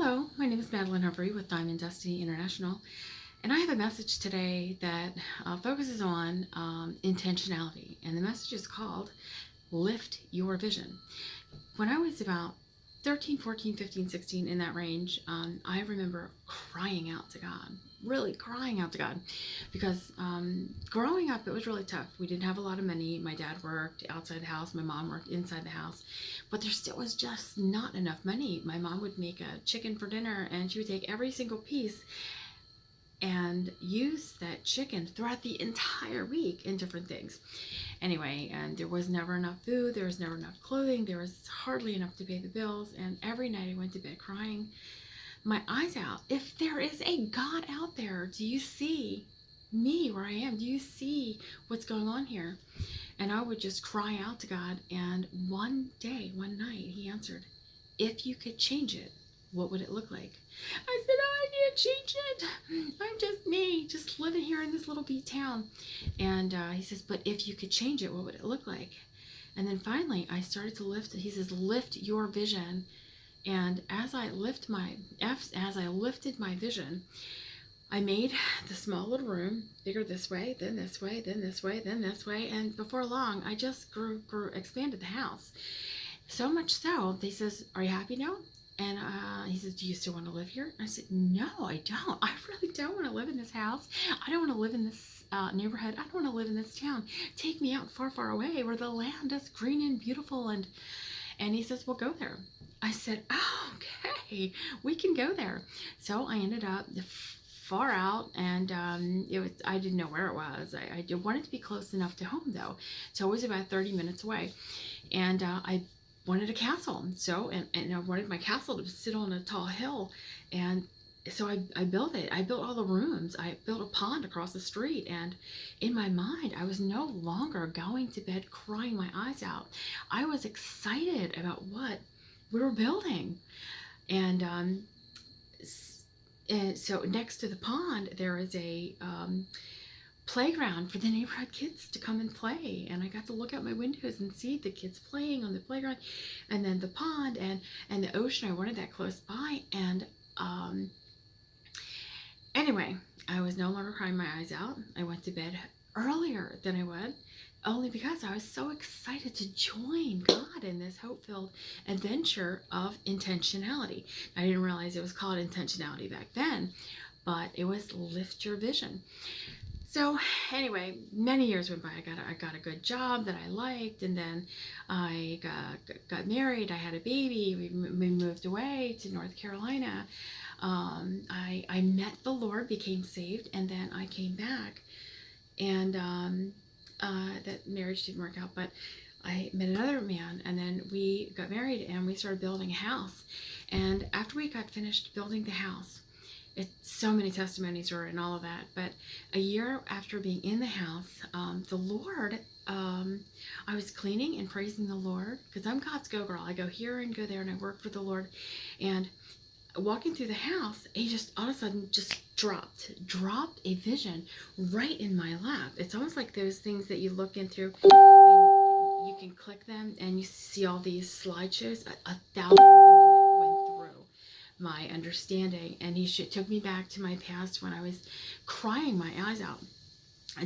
Hello, my name is Madeline Humphrey with Diamond Destiny International, and I have a message today that focuses on intentionality. And the message is called Lift Your Vision. When I was about 13, 14, 15, 16, in that range, I remember crying out to God, really crying out to God, because growing up, it was really tough. We didn't have a lot of money. My dad worked outside the house. My mom worked inside the house, but there still was just not enough money. My mom would make a chicken for dinner, and she would take every single piece and use that chicken throughout the entire week in different things. Anyway, and there was never enough food, there was never enough clothing, there was hardly enough to pay the bills, and every night I went to bed crying my eyes out. If there is a God out there, do you see me where I am? Do you see what's going on here? And I would just cry out to God, and one day, one night, he answered, if you could change it, what would it look like? I said, oh, I can't change it. I'm just me, just living here in this little beat town. And he says, but if you could change it, what would it look like? And then finally, I started to lift. He says, lift your vision. And as I lifted my vision, I made the small little room bigger this way, then this way, then this way, then this way. And before long, I just expanded the house. So much so, he says, are you happy now? And he says, do you still want to live here? I said, no, I don't. I really don't want to live in this house. I don't want to live in this neighborhood. I don't want to live in this town. Take me out far, far away where the land is green and beautiful. And he says, well, go there. I said, oh, okay, we can go there. So I ended up far out, and I didn't know where it was. I wanted to be close enough to home, though. So it was about 30 minutes away. And I wanted a castle. So, and I wanted my castle to sit on a tall hill. And so I built it. I built all the rooms. I built a pond across the street. And in my mind, I was no longer going to bed crying my eyes out. I was excited about what we were building. And so next to the pond, there is a playground for the neighborhood kids to come and play, and I got to look out my windows and see the kids playing on the playground, and then the pond and the ocean. I wanted that close by. And anyway, I was no longer crying my eyes out. I went to bed earlier than I would, only because I was so excited to join God in this hope-filled adventure of intentionality. I didn't realize it was called intentionality back then, but it was lift your vision. So anyway, many years went by. I got a good job that I liked, and then I got married. I had a baby. We moved away to North Carolina. I met the Lord, became saved, and then I came back, and that marriage didn't work out, but I met another man, and then we got married, and we started building a house. And after we got finished building the house, so many testimonies were and all of that, but a year after being in the house, the Lord, I was cleaning and praising the Lord, because I'm God's go girl. I go here and go there, and I work for the Lord. And walking through the house, he just all of a sudden just dropped a vision right in my lap. It's almost like those things that you look into and you can click them and you see all these slideshows. 1,000 a minute went through my understanding, and he took me back to my past when I was crying my eyes out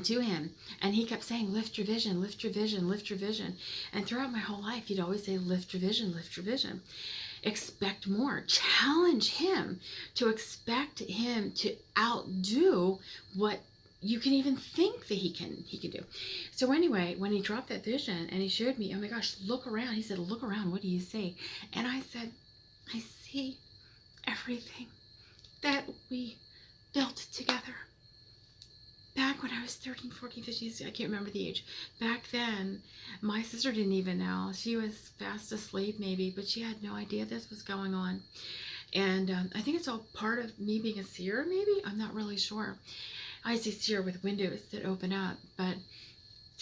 to him, and he kept saying, lift your vision, lift your vision, lift your vision. And throughout my whole life, he'd always say, lift your vision, lift your vision. Expect more. Challenge him to expect him to outdo what you can even think that he can do. So anyway, when he dropped that vision and he showed me, oh my gosh, look around. He said, look around. What do you see? And I said, I see everything that we built together. Back when I was 13, 14, 15, I can't remember the age. Back then, my sister didn't even know. She was fast asleep maybe, but she had no idea this was going on. And I think it's all part of me being a seer, maybe? I'm not really sure. I say seer with windows that open up, but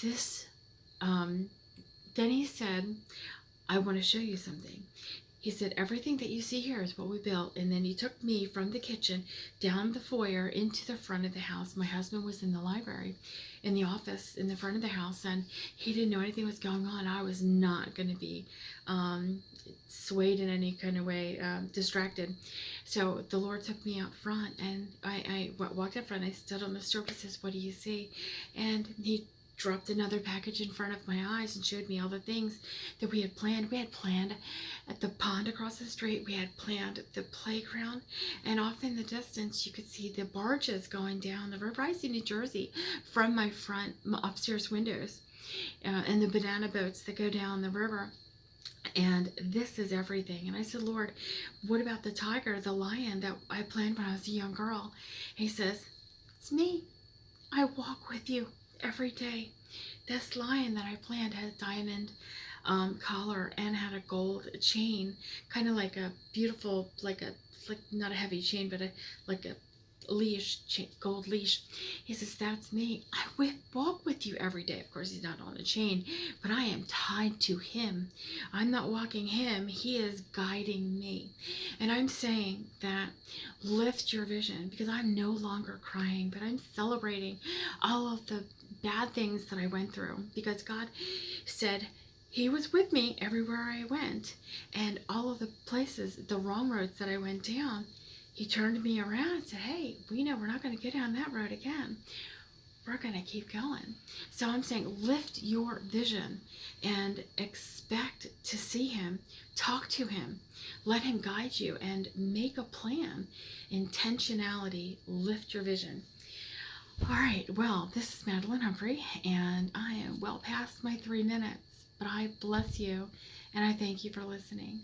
this, then he said, I want to show you something. He said, everything that you see here is what we built. And then he took me from the kitchen down the foyer into the front of the house. My husband was in the library, in the office, in the front of the house, and he didn't know anything was going on. I was not going to be swayed in any kind of way, distracted. So the Lord took me out front, and I walked up front. I stood on the stove. He says, what do you see? And he dropped another package in front of my eyes and showed me all the things that we had planned. We had planned at the pond across the street. We had planned the playground, and off in the distance you could see the barges going down the river. I see New Jersey from my front upstairs windows, and the banana boats that go down the river. And this is everything. And I said, Lord, what about the tiger, the lion that I planned when I was a young girl? And he says, it's me. I walk with you every day. This lion that I planned had a diamond collar and had a gold chain, kind of like a beautiful, like not a heavy chain, but like a leash, gold leash. He says, that's me. I walk with you every day. Of course, he's not on a chain, but I am tied to him. I'm not walking him. He is guiding me. And I'm saying that lift your vision, because I'm no longer crying, but I'm celebrating all of the bad things that I went through, because God said he was with me everywhere I went, and all of the places, the wrong roads that I went down, he turned me around and said, hey, we know we're not going to get down that road again. We're going to keep going. So I'm saying lift your vision and expect to see him. Talk to him. Let him guide you and make a plan. Intentionality, lift your vision. All right, well, this is Madeline Humphrey, and I am well past my 3 minutes, but I bless you, and I thank you for listening.